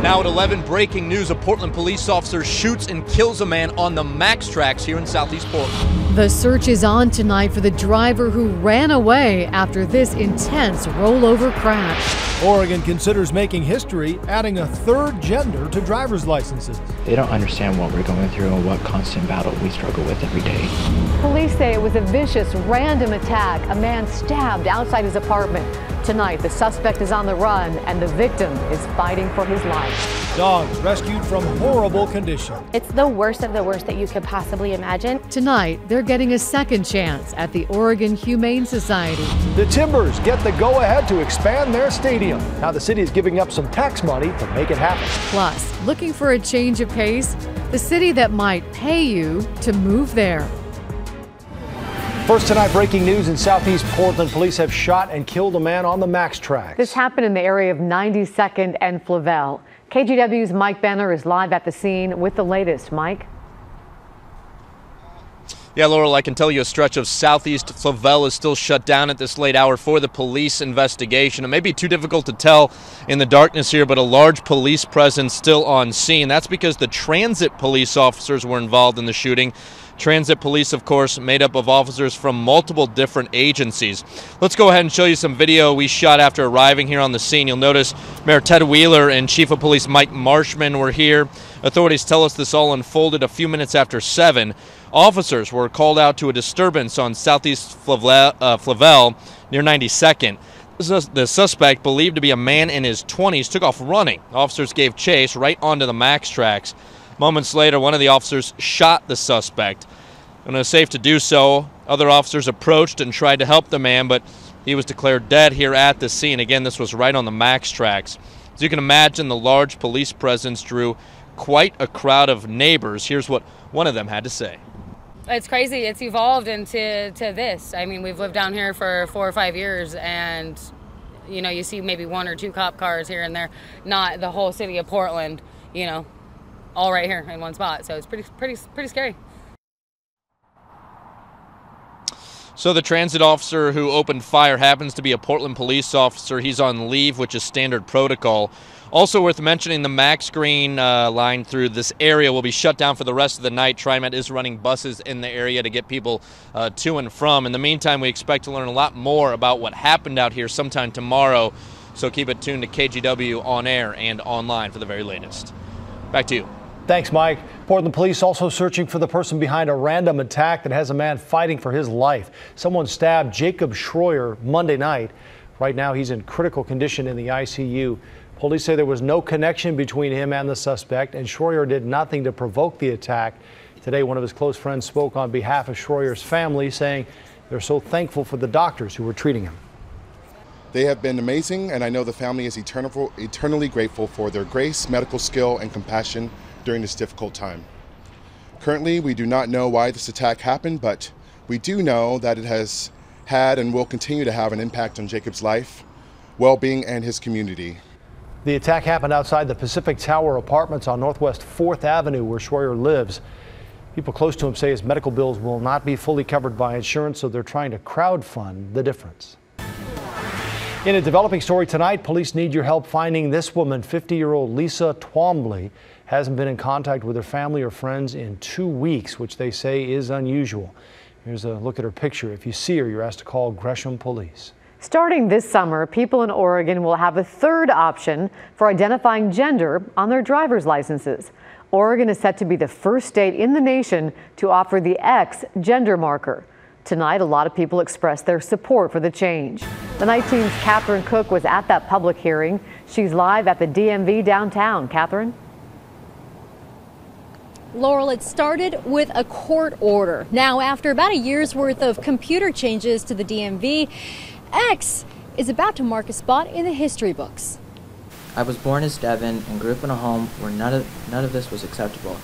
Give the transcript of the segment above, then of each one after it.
Now at 11, breaking news, a Portland police officer shoots and kills a man on the Max tracks here in Southeast Portland. The search is on tonight for the driver who ran away after this intense rollover crash. Oregon considers making history, adding a third gender to driver's licenses. They don't understand what we're going through and what constant battle we struggle with every day. Police say it was a vicious, random attack. A man stabbed outside his apartment. Tonight, the suspect is on the run and the victim is fighting for his life. Dogs rescued from horrible conditions. It's the worst of the worst that you could possibly imagine. Tonight, they're getting a second chance at the Oregon Humane Society. The Timbers get the go-ahead to expand their stadium. Now the city is giving up some tax money to make it happen. Plus, looking for a change of pace, the city that might pay you to move there. First tonight, breaking news in Southeast Portland. Police have shot and killed a man on the Max tracks. This happened in the area of 92nd and Flavel. KGW's Mike Benner is live at the scene with the latest. Mike? Yeah, Laurel, I can tell you a stretch of Southeast Flavel is still shut down at this late hour for the police investigation. It may be too difficult to tell in the darkness here, but a large police presence still on scene. That's because the transit police officers were involved in the shooting. Transit police, of course, made up of officers from multiple different agencies. Let's go ahead and show you some video we shot after arriving here on the scene. You'll notice Mayor Ted Wheeler and Chief of Police Mike Marshman were here. Authorities tell us this all unfolded a few minutes after 7. Officers were called out to a disturbance on Southeast Flavel near 92nd. The suspect, believed to be a man in his 20s, took off running. Officers gave chase right onto the Max tracks. Moments later, one of the officers shot the suspect. When it was safe to do so, other officers approached and tried to help the man, but he was declared dead here at the scene. Again, this was right on the Max tracks. As you can imagine, the large police presence drew quite a crowd of neighbors. Here's what one of them had to say. It's crazy. It's evolved into this. I mean, we've lived down here for 4 or 5 years, and you know, you see maybe 1 or 2 cop cars here and there, not the whole city of Portland, you know, all right here in one spot. So it's pretty scary. So the transit officer who opened fire happens to be a Portland police officer. He's on leave, which is standard protocol. Also worth mentioning, the Max Green line through this area will be shut down for the rest of the night. TriMet is running buses in the area to get people to and from. In the meantime, we expect to learn a lot more about what happened out here sometime tomorrow. So keep it tuned to KGW on air and online for the very latest. Back to you. Thanks, Mike. Portland police also searching for the person behind a random attack that has a man fighting for his life. Someone stabbed Jacob Schroyer Monday night. Right now, he's in critical condition in the ICU. Police say there was no connection between him and the suspect, and Schroyer did nothing to provoke the attack. Today, one of his close friends spoke on behalf of Schroyer's family, saying they're so thankful for the doctors who were treating him. They have been amazing, and I know the family is eternally grateful for their grace, medical skill, and compassion during this difficult time. Currently, we do not know why this attack happened, but we do know that it has had and will continue to have an impact on Jacob's life, well-being, and his community. The attack happened outside the Pacific Tower Apartments on Northwest 4th Avenue, where Schroyer lives. People close to him say his medical bills will not be fully covered by insurance, so they're trying to crowdfund the difference. In a developing story tonight, police need your help finding this woman. 50-year-old Lisa Twombly hasn't been in contact with her family or friends in 2 weeks, which they say is unusual. Here's a look at her picture. If you see her, you're asked to call Gresham Police. Starting this summer, people in Oregon will have a third option for identifying gender on their driver's licenses. Oregon is set to be the first state in the nation to offer the X gender marker. Tonight, a lot of people expressed their support for the change. The 19's Catherine Cook was at that public hearing. She's live at the DMV downtown. Catherine? Laurel, it started with a court order. Now, after about a year's worth of computer changes to the DMV, X is about to mark a spot in the history books. I was born as Devin and grew up in a home where none of this was acceptable.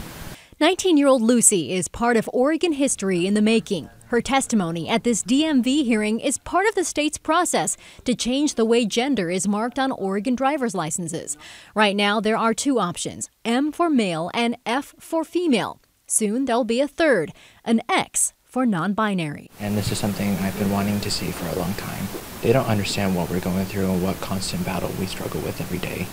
19-year-old Lucy is part of Oregon history in the making. Her testimony at this DMV hearing is part of the state's process to change the way gender is marked on Oregon driver's licenses. Right now, there are 2 options, M for male and F for female. Soon, there'll be a third, an X for non-binary. And this is something I've been wanting to see for a long time. They don't understand what we're going through and what constant battle we struggle with every day.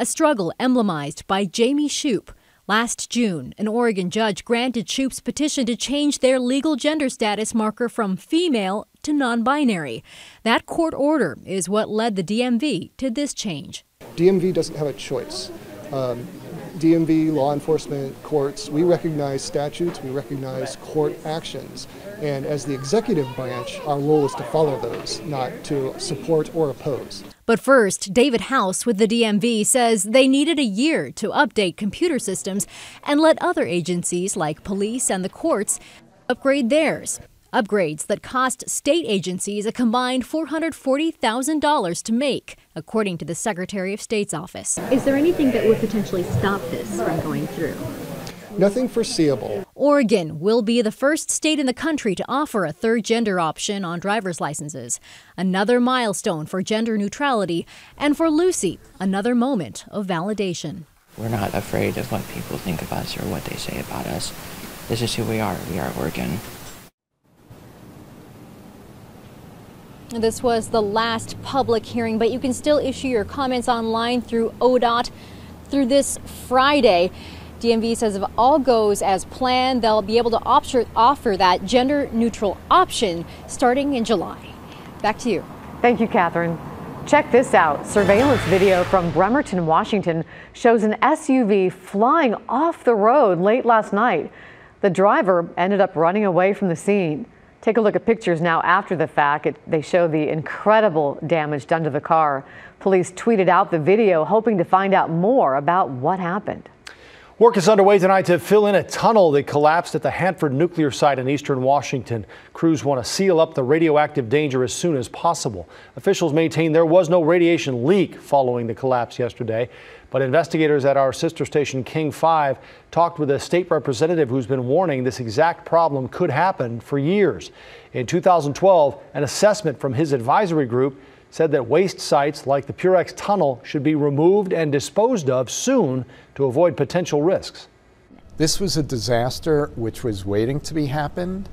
a struggle emblemized by Jamie Shoup. Last June, an Oregon judge granted Shoup's petition to change their legal gender status marker from female to non-binary. That court order is what led the DMV to this change. DMV doesn't have a choice. DMV, law enforcement, courts, we recognize statutes, we recognize court actions. And as the executive branch, our role is to follow those, not to support or oppose. But first, David House with the DMV says they needed a year to update computer systems and let other agencies like police and the courts upgrade theirs. Upgrades that cost state agencies a combined $440,000 to make, according to the Secretary of State's office. Is there anything that would potentially stop this from going through? Nothing foreseeable. Oregon will be the first state in the country to offer a third gender option on driver's licenses. Another milestone for gender neutrality, and for Lucy, another moment of validation. We're not afraid of what people think of us or what they say about us. This is who we are. We are Oregon. This was the last public hearing, but you can still issue your comments online through ODOT through this Friday. DMV says if all goes as planned, they'll be able to offer that gender-neutral option starting in July. Back to you. Thank you, Catherine. Check this out. Surveillance video from Bremerton, Washington shows an SUV flying off the road late last night. The driver ended up running away from the scene. Take a look at pictures now after the fact. They show the incredible damage done to the car. Police tweeted out the video, hoping to find out more about what happened. Work is underway tonight to fill in a tunnel that collapsed at the Hanford nuclear site in eastern Washington. Crews want to seal up the radioactive danger as soon as possible. Officials maintain there was no radiation leak following the collapse yesterday, but investigators at our sister station King 5 talked with a state representative who's been warning this exact problem could happen for years. In 2012, an assessment from his advisory group said that waste sites like the Purex tunnel should be removed and disposed of soon to avoid potential risks. This was a disaster which was waiting to happen.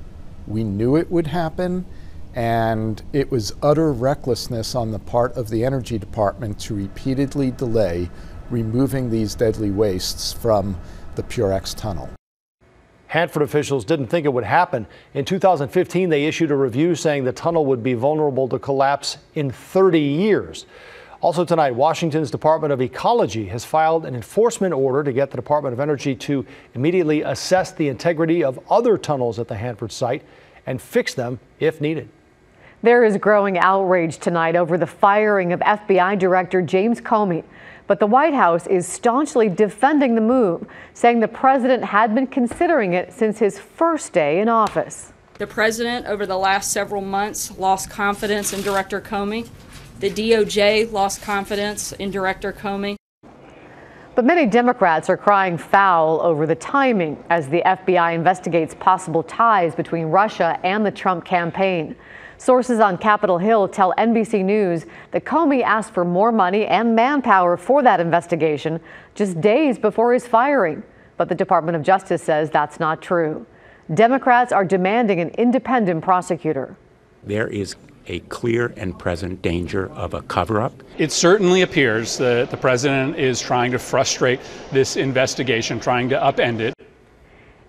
We knew it would happen, and it was utter recklessness on the part of the Energy Department to repeatedly delay removing these deadly wastes from the Purex tunnel. Hanford officials didn't think it would happen. In 2015, they issued a review saying the tunnel would be vulnerable to collapse in 30 years. Also tonight, Washington's Department of Ecology has filed an enforcement order to get the Department of Energy to immediately assess the integrity of other tunnels at the Hanford site and fix them if needed. There is growing outrage tonight over the firing of FBI Director James Comey. But the White House is staunchly defending the move, saying the president had been considering it since his first day in office. The president, over the last several months, lost confidence in Director Comey. The DOJ lost confidence in Director Comey. But many Democrats are crying foul over the timing as the FBI investigates possible ties between Russia and the Trump campaign. Sources on Capitol Hill tell NBC News that Comey asked for more money and manpower for that investigation just days before his firing. But the Department of Justice says that's not true. Democrats are demanding an independent prosecutor. There is a clear and present danger of a cover-up. It certainly appears that the president is trying to frustrate this investigation, trying to upend it.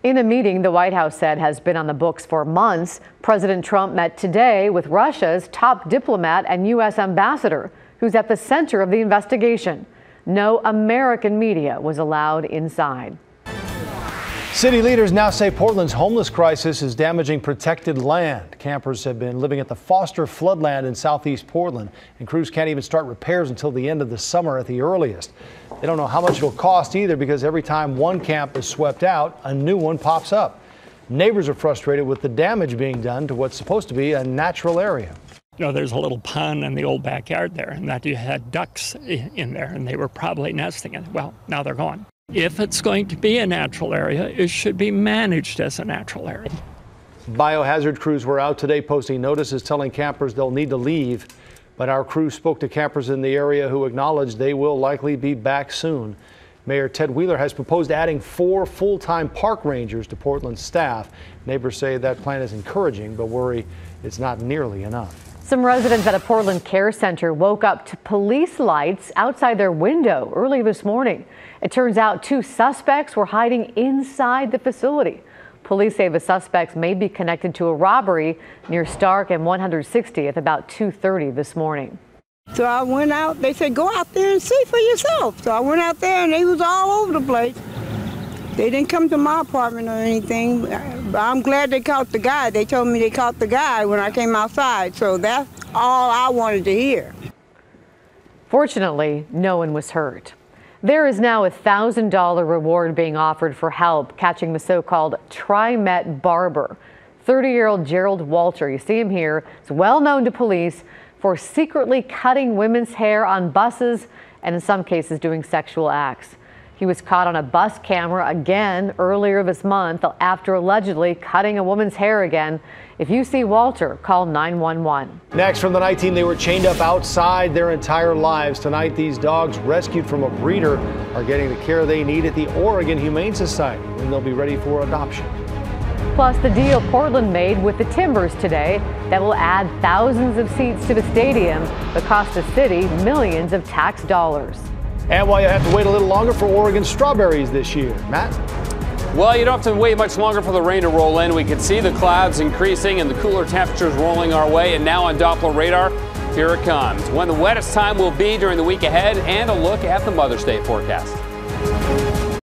In a meeting the White House said has been on the books for months, President Trump met today with Russia's top diplomat and U.S. ambassador, who's at the center of the investigation. No American media was allowed inside. City leaders now say Portland's homeless crisis is damaging protected land. Campers have been living at the Foster Floodland in southeast Portland, and crews can't even start repairs until the end of the summer at the earliest. They don't know how much it'll cost either, because every time one camp is swept out, a new one pops up. Neighbors are frustrated with the damage being done to what's supposed to be a natural area. You know, there's a little pond in the old backyard there, and that you had ducks in there, and they were probably nesting in it. Well, now they're gone. If it's going to be a natural area, it should be managed as a natural area. Biohazard crews were out today posting notices telling campers they'll need to leave. But our crew spoke to campers in the area who acknowledged they will likely be back soon. Mayor Ted Wheeler has proposed adding 4 full-time park rangers to Portland's staff. Neighbors say that plan is encouraging, but worry it's not nearly enough. Some residents at a Portland care center woke up to police lights outside their window early this morning. It turns out 2 suspects were hiding inside the facility. Police say the suspects may be connected to a robbery near Stark and 160th about 2:30 this morning. So I went out. They said, go out there and see for yourself. So I went out there and they was all over the place. They didn't come to my apartment or anything. I'm glad they caught the guy. They told me they caught the guy when I came outside. So that's all I wanted to hear. Fortunately, no one was hurt. There is now a $1,000 reward being offered for help catching the so-called TriMet barber. 30-year-old Gerald Walter, you see him here, is well known to police for secretly cutting women's hair on buses and in some cases doing sexual acts. He was caught on a bus camera again earlier this month after allegedly cutting a woman's hair again. If you see Walter, call 911. Next, from the night team, they were chained up outside their entire lives. Tonight, these dogs rescued from a breeder are getting the care they need at the Oregon Humane Society when they'll be ready for adoption. Plus, the deal Portland made with the Timbers today that will add thousands of seats to the stadium but cost the city millions of tax dollars. And while you have to wait a little longer for Oregon strawberries this year, Matt? Well, you don't have to wait much longer for the rain to roll in. We can see the clouds increasing and the cooler temperatures rolling our way. And now on Doppler radar, here it comes. When the wettest time will be during the week ahead and a look at the Mother's Day forecast.